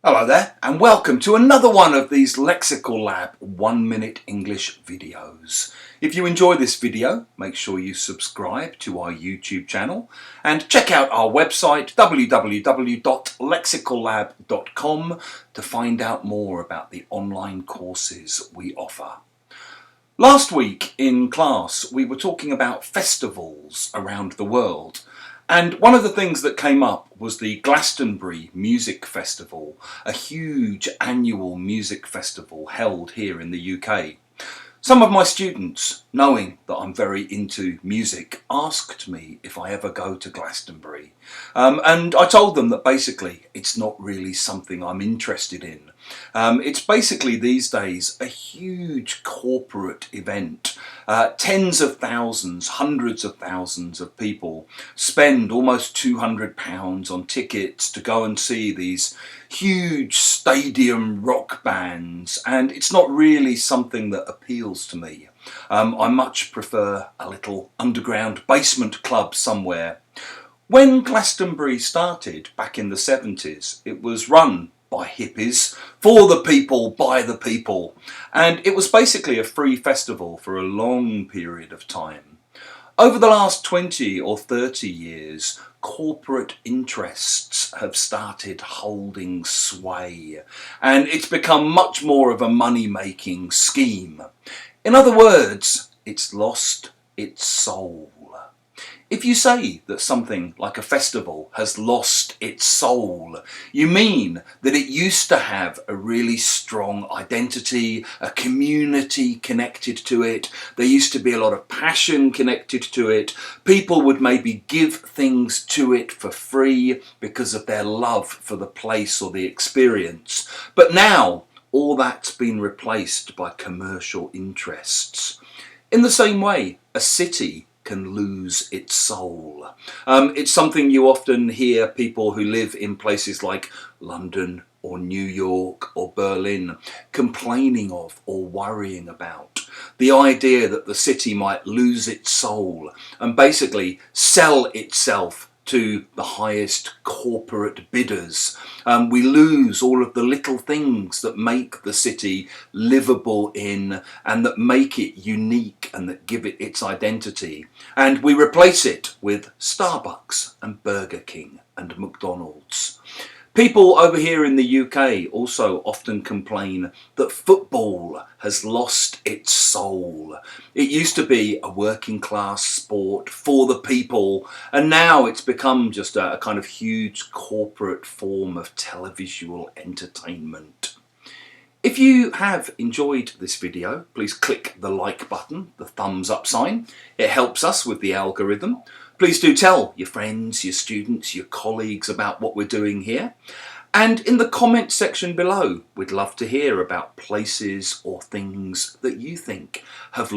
Hello there and welcome to another one of these Lexical Lab 1-minute English videos. If you enjoy this video, make sure you subscribe to our YouTube channel and check out our website www.lexicallab.com to find out more about the online courses we offer. Last week in class we were talking about festivals around the world. And one of the things that came up was the Glastonbury Music Festival, a huge annual music festival held here in the UK. Some of my students, knowing that I'm very into music, asked me if I ever go to Glastonbury. And I told them that basically it's not really something I'm interested in. It's basically these days a huge corporate event. Tens of thousands, hundreds of thousands of people spend almost £200 on tickets to go and see these huge stadium rock bands, and it's not really something that appeals to me. I much prefer a little underground basement club somewhere. When Glastonbury started back in the 70s, it was run by hippies, for the people, by the people, and it was basically a free festival for a long period of time. Over the last 20 or 30 years, corporate interests have started holding sway, and it's become much more of a money-making scheme. In other words, it's lost its soul. If you say that something like a festival has lost its soul, you mean that it used to have a really strong identity, a community connected to it. There used to be a lot of passion connected to it. People would maybe give things to it for free because of their love for the place or the experience. But now all that's been replaced by commercial interests. In the same way, a city can lose its soul. It's something you often hear people who live in places like London or New York or Berlin complaining of or worrying about. The idea that the city might lose its soul and basically sell itself to the highest corporate bidders. We lose all of the little things that make the city livable in and that make it unique and that give it its identity. And we replace it with Starbucks and Burger King and McDonald's. People over here in the UK also often complain that football has lost its soul. It used to be a working class sport for the people, and now it's become just a kind of huge corporate form of televisual entertainment. If you have enjoyed this video, please click the like button, the thumbs up sign. It helps us with the algorithm. Please do tell your friends, your students, your colleagues about what we're doing here. And in the comment section below, we'd love to hear about places or things that you think have